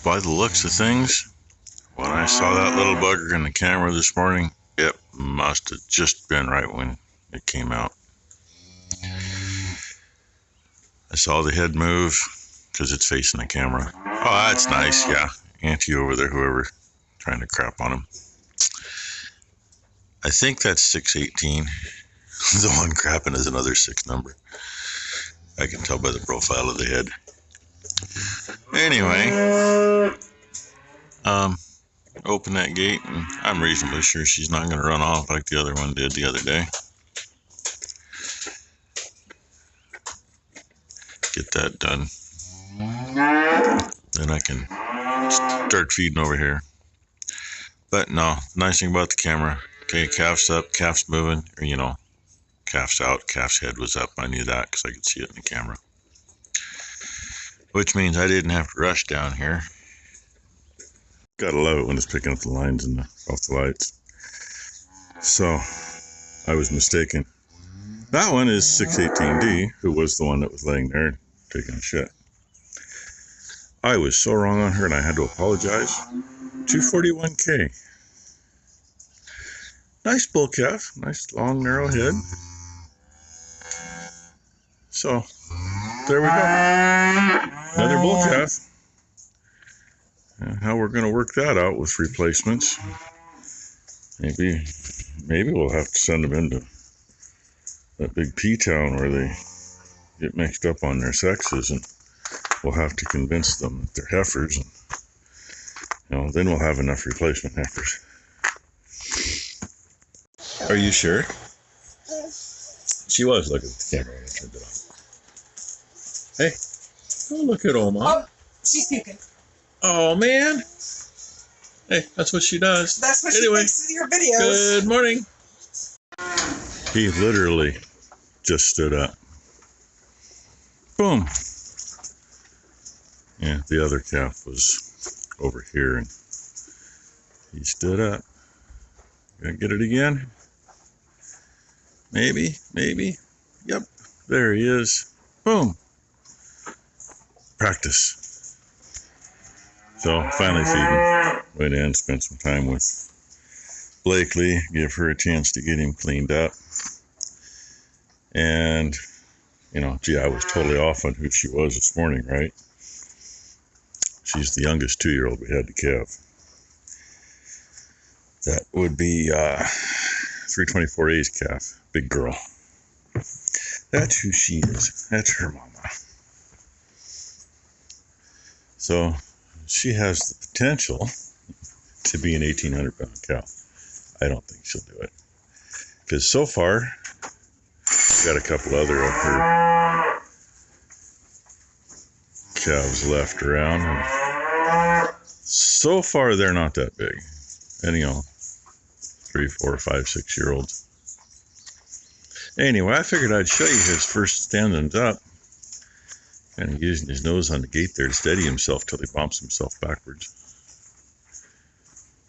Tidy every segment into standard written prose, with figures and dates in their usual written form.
by the looks of things, when I saw that little bugger in the camera this morning, it must have just been right when it came out. I saw the head move because it's facing the camera. Oh, that's nice. Yeah, Auntie over there, whoever, trying to crap on him. I think that's 618. The one crapping is another 6 number. I can tell by the profile of the head. Anyway, open that gate, and I'm reasonably sure she's not going to run off like the other one did the other day. Get that done. Then I can start feeding over here. But no, nice thing about the camera. Okay, calf's up, calf's moving, or calf's out, calf's head was up. I knew that because I could see it in the camera. Which means I didn't have to rush down here. Gotta love it when it's picking up the lines and off the lights. So, I was mistaken. That one is 618D, who was the one that was laying there taking a shit. I was so wrong on her and I had to apologize. 241K. Nice bull calf, nice long narrow head. So, there we go. Another bull calf. And how we're going to work that out with replacements. Maybe we'll have to send them into that big P-town where they get mixed up on their sexes, and we'll have to convince them that they're heifers, and then we'll have enough replacement heifers. Are you sure? She was looking at the camera when I turned it on. Hey, don't look at Oma. Oh, she's puking. Oh, man. Hey, that's what she does. That's what she thinks of your videos. Good morning. He literally just stood up. Boom. Yeah, the other calf was over here, and he stood up. Gonna get it again? Maybe. Yep, there he is. Boom. Practice. So, finally feeding. Went in, spent some time with Blakely, give her a chance to get him cleaned up. And, I was totally off on who she was this morning, right? She's the youngest 2-year-old we had to calve. That would be 324A's calf, big girl. That's who she is. That's her mama. So she has the potential to be an 1,800-pound cow. I don't think she'll do it. Because so far, we've got a couple other of her calves left around. And so far, they're not that big. And, 3, 4, 5, 6-year-olds. Anyway, I figured I'd show you his first standings up. Kind of using his nose on the gate there to steady himself till he bumps himself backwards.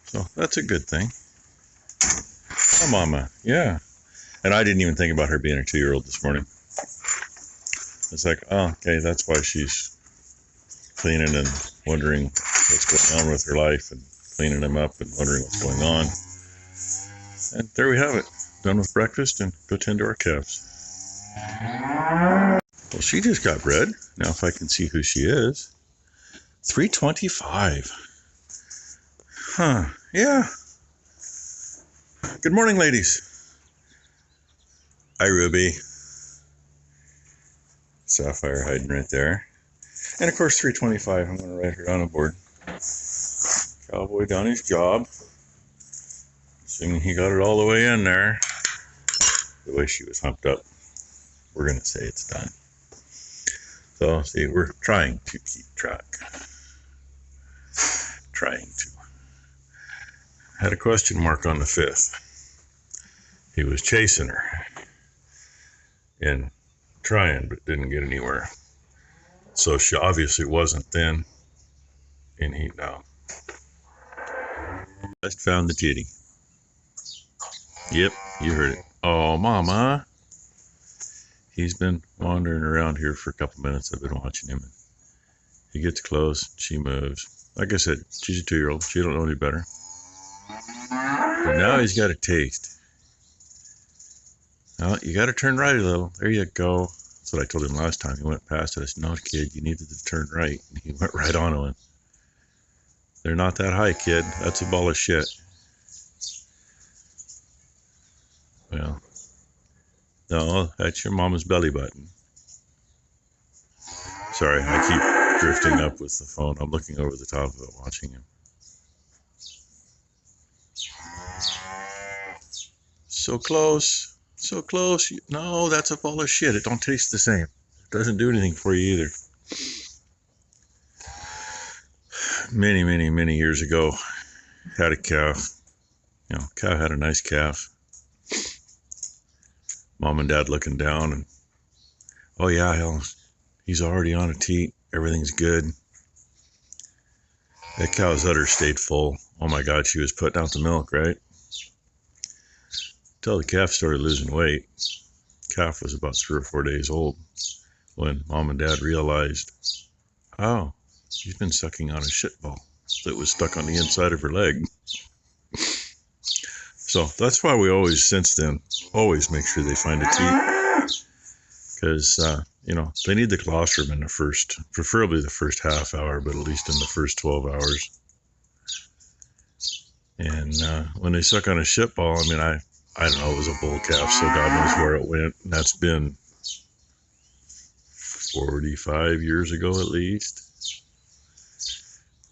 So that's a good thing. Oh, mama. Yeah. And I didn't even think about her being a 2-year-old this morning. It's like, oh, okay, that's why she's cleaning and wondering what's going on with her life, and cleaning him up and wondering what's going on. And there we have it. Done with breakfast and go tend to our calves. Well, she just got bred. Now, if I can see who she is. 325. Huh. Yeah. Good morning, ladies. Hi, Ruby. Sapphire hiding right there. And, of course, 325. I'm going to write her on a board. Cowboy done his job. Assuming he got it all the way in there. The way she was humped up. We're going to say it's done. So, see, we're trying to keep track. Trying to. Had a question mark on the 5th. He was chasing her. And trying, but didn't get anywhere. So she obviously wasn't then in heat now. Just found the titty. Yep, you heard it. Oh, mama. He's been wandering around here for a couple minutes. I've been watching him. He gets close, she moves. Like I said, she's a 2-year-old. She don't know any better. But now he's got a taste. Now, you got to turn right a little. There you go. That's what I told him last time. He went past it. I said, no, kid, you needed to turn right. And he went right onto it. They're not that high, kid. That's a ball of shit. Well, no, that's your mama's belly button. Sorry, I keep drifting up with the phone. I'm looking over the top of it, watching him. So close. So close. No, that's a ball of shit. It don't taste the same. It doesn't do anything for you either. Many, many, many years ago, had a calf. You know, cow had a nice calf. Mom and Dad looking down, and oh yeah, hell, he's already on a teat. Everything's good. That cow's udder stayed full. Oh my God, she was putting out the milk, right? Until the calf started losing weight. Calf was about 3 or 4 days old when Mom and Dad realized, oh, she's been sucking on a shit ball that was stuck on the inside of her leg. So that's why we always, since then, always make sure they find a teat. Because, you know, they need the colostrum in the first, preferably the first half hour, but at least in the first 12 hours. And when they suck on a shit ball, I mean, I don't know, it was a bull calf, so God knows where it went. And that's been 45 years ago at least.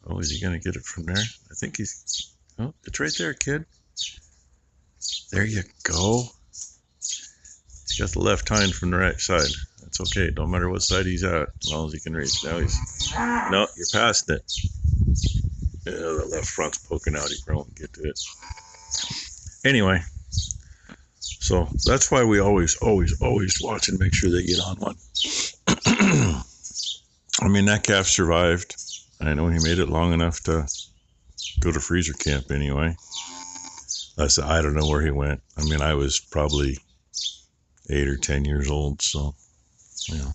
Oh, is he going to get it from there? I think he's, oh, it's right there, kid. There you go. He's got the left hind from the right side. That's okay. Don't matter what side he's at, as long as he can reach. Now he's, no, you're past it. Yeah, the left front's poking out. He probably won't get to it. Anyway, so that's why we always watch and make sure they get on one. I mean, that calf survived. I know he made it long enough to go to freezer camp anyway. I don't know where he went. I mean, I was probably 8 or 10 years old, so, you know,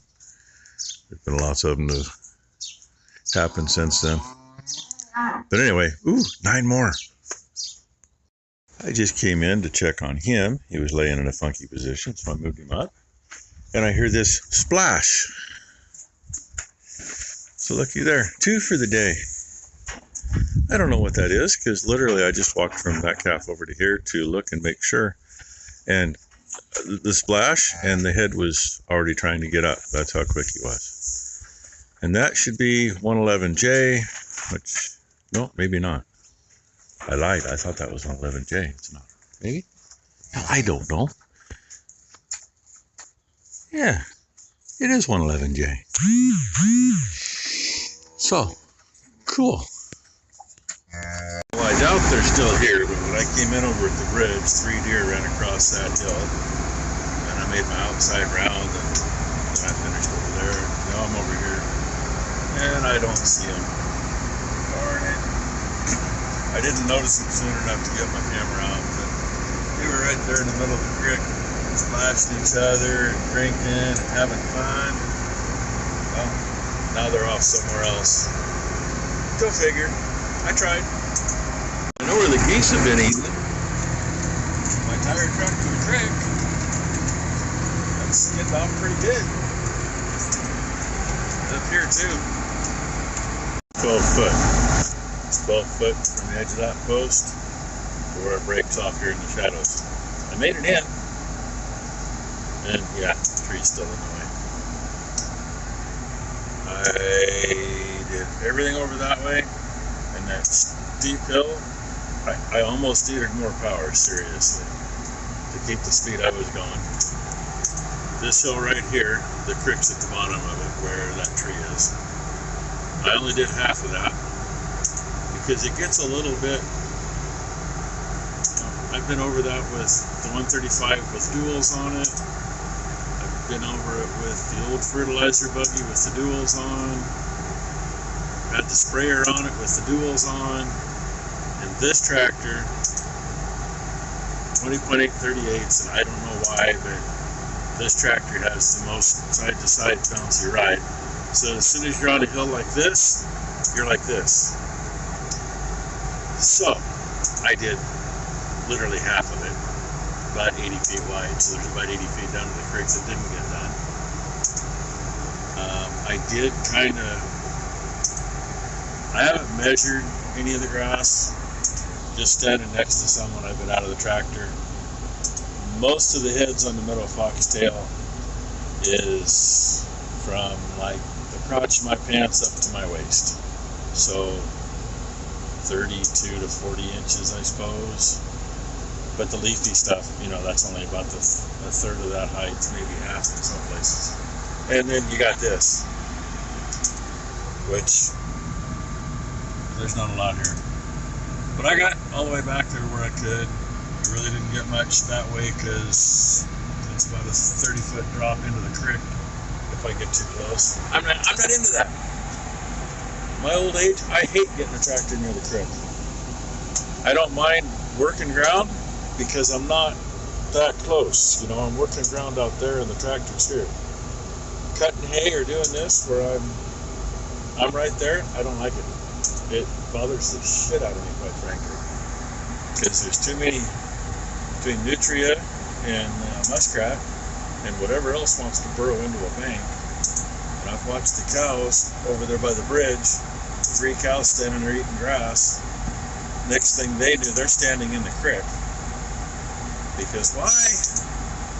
there's been lots of them to happen since then. But anyway, ooh, 9 more. I just came in to check on him. He was laying in a funky position, so I moved him up. And I hear this splash. So looky there, 2 for the day. I don't know what that is, because literally I just walked from that calf over to here to look and make sure. And the splash, and the head was already trying to get up. That's how quick he was. And that should be 111J, which, no, maybe not. I lied. I thought that was 111J. It's not. Maybe? No, I don't know. Yeah, it is 111J. So, cool. Well, I doubt they're still here, but when I came in over at the bridge, 3 deer ran across that hill, and I made my outside round, and then I finished over there. Now I'm over here, and I don't see them. Darn it. I didn't notice them soon enough to get my camera out, but they were right there in the middle of the creek, splashing each other, and drinking, and having fun. Well, now they're off somewhere else. Go figure. I tried. I know where the geese have been eating. My tire truck to a creek. That's getting off pretty good. Up here too. 12 foot. It's 12 foot from the edge of that post to where it breaks off here in the shadows. I made it in. And yeah, the tree's still in the way. I did everything over that way. And that steep hill, I almost needed more power, seriously, to keep the speed I was going. This hill right here, the creek's at the bottom of it, where that tree is. I only did half of that, because it gets a little bit, I've been over that with the 135 with duals on it. I've been over it with the old fertilizer buggy with the duals on. Had the sprayer on it with the duals on, and this tractor, 20.8 38s, and I don't know why, but this tractor has the most side-to-side bouncy ride. So as soon as you're on a hill like this, you're like this. So I did literally half of it, about 80 feet wide, so there's about 80 feet down to the creek that didn't get done. I did kind of, I haven't measured any of the grass, just standing next to someone. I've been out of the tractor. Most of the heads on the meadow foxtail is from like the crotch of my pants up to my waist, so 32 to 40 inches, I suppose. But the leafy stuff, you know, that's only about a third of that height, maybe half in some places. And then you got this, which there's not a lot here. But I got all the way back there where I could. I really didn't get much that way because it's about a 30-foot drop into the creek if I get too close. I'm not into that. My old age, I hate getting a tractor near the creek. I don't mind working ground because I'm not that close. You know, I'm working ground out there and the tractor's here. Cutting hay or doing this where I'm right there, I don't like it. It bothers the shit out of me, quite frankly. Because there's too many, between nutria and muskrat and whatever else wants to burrow into a bank. And I've watched the cows over there by the bridge, 3 cows standing there eating grass. Next thing they do, they're standing in the creek. Because why?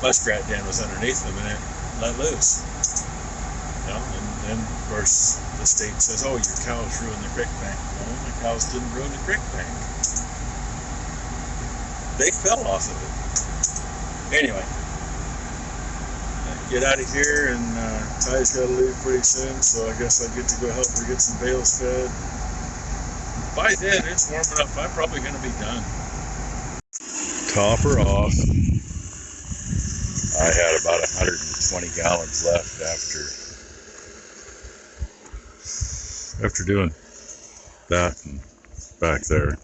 Muskrat den was underneath them and it let loose. You know, and of course the state says, oh, your cows ruined the creek bank. No, my cows didn't ruin the creek bank. They fell off of it. Anyway, get out of here, and Ty's got to leave pretty soon, so I guess I get to go help her get some bales fed. By then, it's warming up. I'm probably going to be done. Top her off. I had about 120 gallons left after doing that and back there,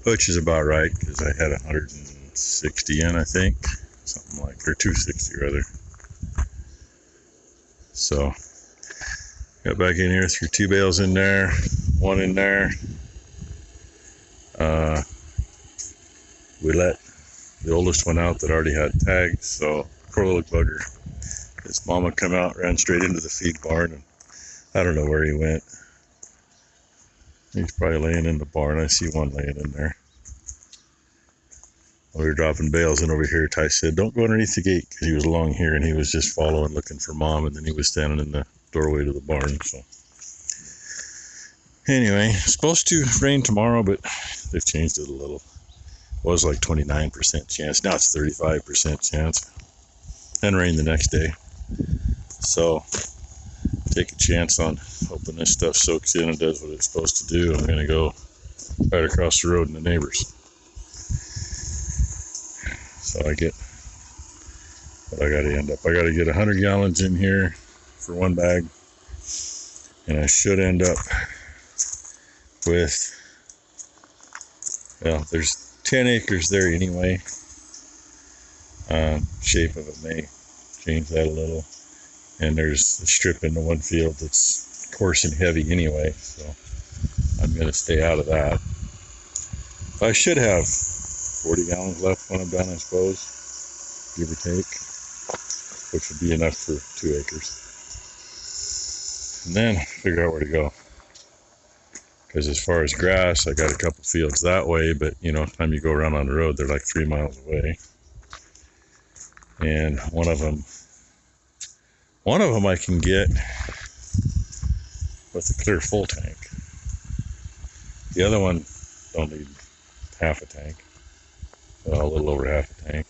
which is about right because I had 160 in, I think, something like, or 260 rather. So got back in here, threw 2 bales in there, 1 in there. We let the oldest one out that already had tags, so poor little bugger. His mama come out, ran straight into the feed barn, and I don't know where he went. He's probably laying in the barn. I see one laying in there. While we were dropping bales in over here, Ty said, don't go underneath the gate, because he was along here and he was just following, looking for Mom, and then he was standing in the doorway to the barn. So anyway, it's supposed to rain tomorrow, but they've changed it a little. It was like 29% chance. Now it's 35% chance. And rain the next day. So take a chance on hoping this stuff soaks in and does what it's supposed to do. I'm going to go right across the road in the neighbors. So I get what I got to end up. I got to get 100 gallons in here for 1 bag. And I should end up with, well, there's 10 acres there anyway. Shape of it may change that a little. And there's a strip into one field that's coarse and heavy anyway, so I'm going to stay out of that. I should have 40 gallons left when I'm done, I suppose, give or take, which would be enough for 2 acres. And then figure out where to go. Because as far as grass, I got a couple fields that way, but you know, time you go around on the road, they're like 3 miles away. And one of them I can get with a clear full tank. The other one don't need half a tank. Well, a little over half a tank.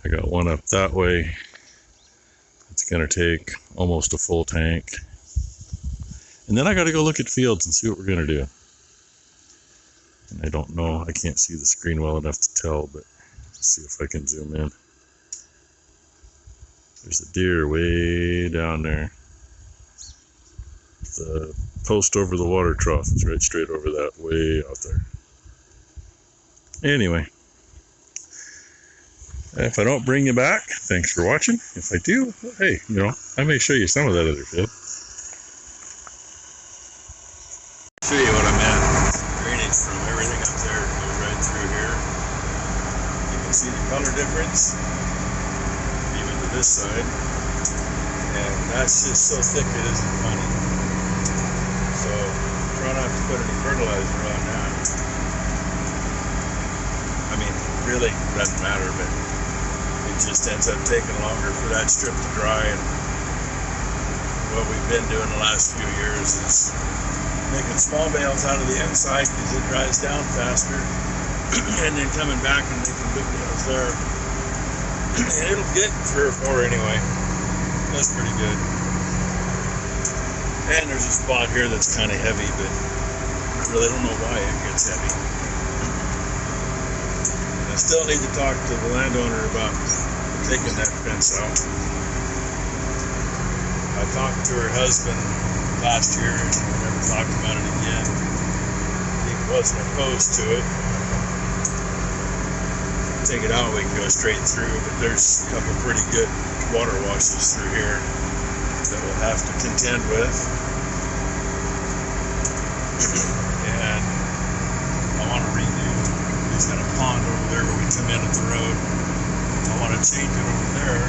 I got one up that way. It's gonna take almost a full tank. And then I gotta go look at fields and see what we're gonna do. And I don't know, I can't see the screen well enough to tell, but let's see if I can zoom in. There's a deer way down there. The post over the water trough is right straight over that, way out there. Anyway, if I don't bring you back, thanks for watching. If I do, well, hey, you know, I may show you some of that other field. see the color difference, even to this side, and that's just so thick it isn't funny. So try not to put any fertilizer on that. I mean, really doesn't matter, but it just ends up taking longer for that strip to dry. And what we've been doing the last few years is making small bales out of the inside because it dries down faster, and then coming back and making big bales there. And it'll get 3 or 4 anyway. That's pretty good. And there's a spot here that's kind of heavy, but I really don't know why it gets heavy. I still need to talk to the landowner about taking that fence out. I talked to her husband last year and we never talked about it again. He wasn't opposed to it. Take it out, we can go straight through, but there's a couple pretty good water washes through here that we'll have to contend with. And I want to redo, he's got a pond over there where we come in at the road. I want to change it over there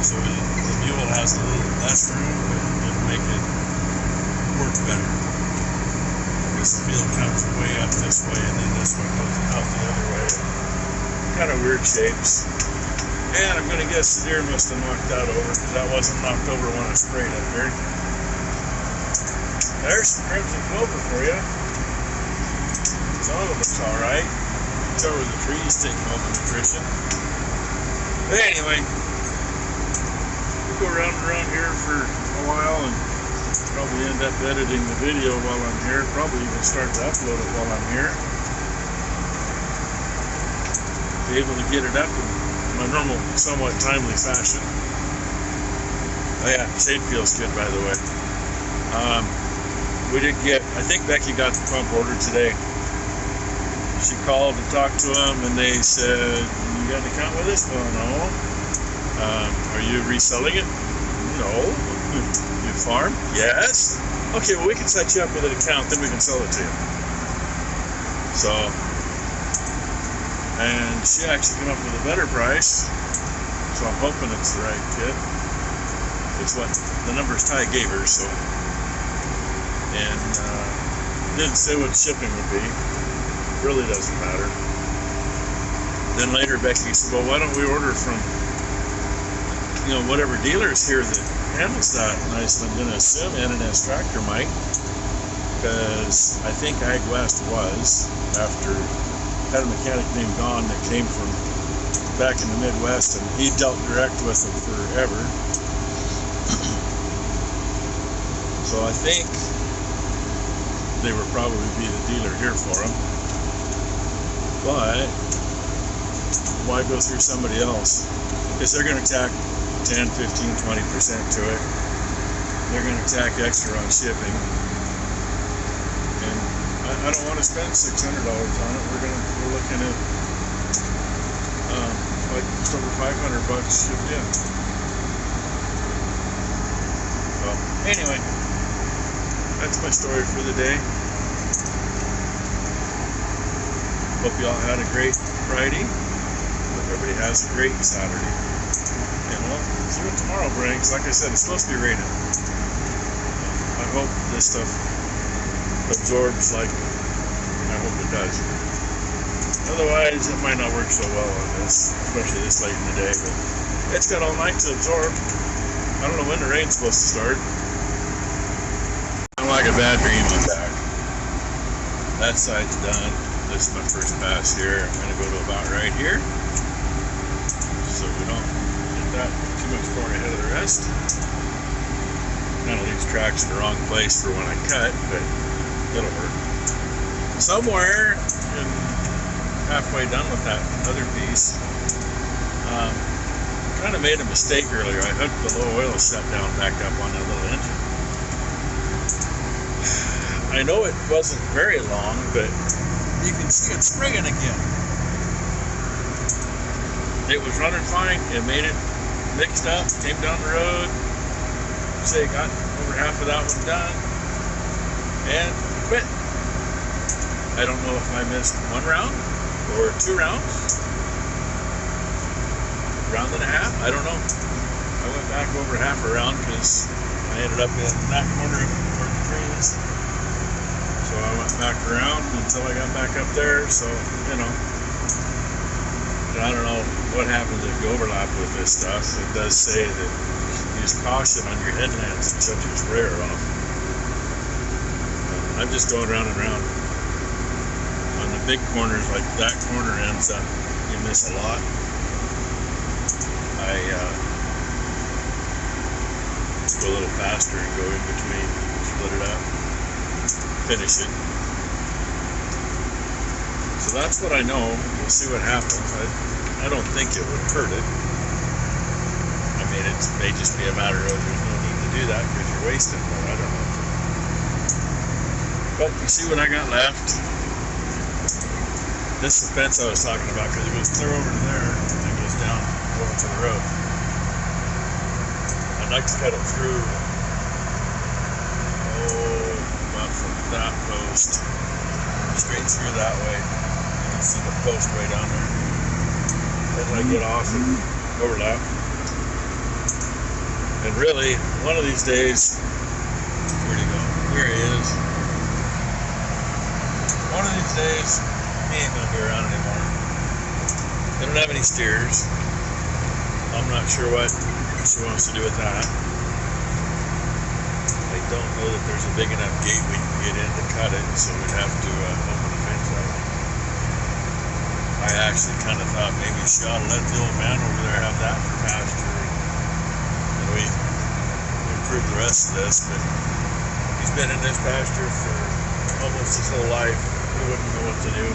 so the mule has a little less room, but it'll make it work better. This field comes way up this way and then this one goes out the other way. Kind of weird shapes. And I'm going to guess the deer must have knocked that over because that wasn't knocked over when I sprayed up here. There's some crimson clover for you. Some of it's alright. It's over the trees taking all the nutrition. But anyway, we'll go around and around here for a while and probably end up editing the video while I'm here. Probably even start to upload it while I'm here. Be able to get it up in my normal, somewhat timely fashion. Oh yeah, shade feels good, by the way. We did get, I think Becky got the pump ordered today. She called to talk to them and they said, you got an account with us? Well, no. Are you reselling it? No. You farm? Yes. Okay, well we can set you up with an account, then we can sell it to you. So, and she actually came up with a better price, so I'm hoping it's the right kit. It's what the numbers Ty gave her, so. And didn't say what shipping would be. Really doesn't matter. Then later Becky said, well, why don't we order from, whatever dealers here that handles that? And I said, I'm going to assume N&S Tractor might, because I think Ag West was, after had a mechanic named Don that came from back in the Midwest, and he dealt direct with them forever. So I think they would probably be the dealer here for them. But why go through somebody else? Because they're going to tack 10, 15, 20% to it. They're going to tack extra on shipping. I don't want to spend $600 on it. We're looking at like just over $500 shipped in. Well, anyway, that's my story for the day. Hope you all had a great Friday. Hope everybody has a great Saturday. And we'll see what tomorrow brings. Like I said, it's supposed to be raining. I hope this stuff absorbs like I hope it does. Otherwise, it might not work so well on this, especially this late in the day, but it's got all night to absorb. I don't know when the rain's supposed to start. I'm like a bad dream on back. That side's done. This is my first pass here. I'm going to go to about right here, so we don't get that too much far ahead of the rest. Kind of leaves tracks in the wrong place for when I cut, but it'll work. Somewhere in halfway done with that other piece, kind of made a mistake earlier. I hooked the low oil shut down back up on that little engine. I know it wasn't very long, but you can see it springing again. It was running fine. It made it mixed up, came down the road. Say got over half of that one done and quit. I don't know if I missed 1 round or 2 rounds, round and a half. I don't know. I went back over half a round because I ended up in that corner where the tree is. So I went back around until I got back up there. So, you know, I don't know what happens if you overlap with this stuff. It does say that use caution on your headlamps and shut your sprayer off. I'm just going round and round. On the big corners, like that corner ends up, you miss a lot. I go a little faster and go in between, split it up, finish it. So that's what I know. We'll see what happens. I don't think it would hurt it. I mean, it may just be a matter of there's no need to do that because you're wasting more. I don't know. But you see what I got left. This is the fence I was talking about because it goes clear over to there and then goes down over to the road. I'd like to cut it through, about from that post straight through that way. You can see the post way down there. Then I get off and overlap. And really, one of these days, where'd he go? Here he is. One of these days, he ain't gonna be around anymore. They don't have any steers. I'm not sure what she wants to do with that. I don't know that there's a big enough gate we can get in to cut it, so we'd have to open the fence up. I actually kind of thought maybe she ought to let the old man over there have that for pasture, and we improve the rest of this, but he's been in this pasture for almost his whole life. He wouldn't know what to do.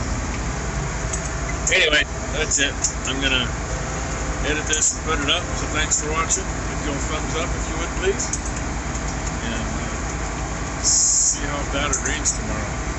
Anyway, that's it. I'm gonna edit this and put it up. So thanks for watching. Give me a thumbs up if you would, please. And see how bad it rains tomorrow.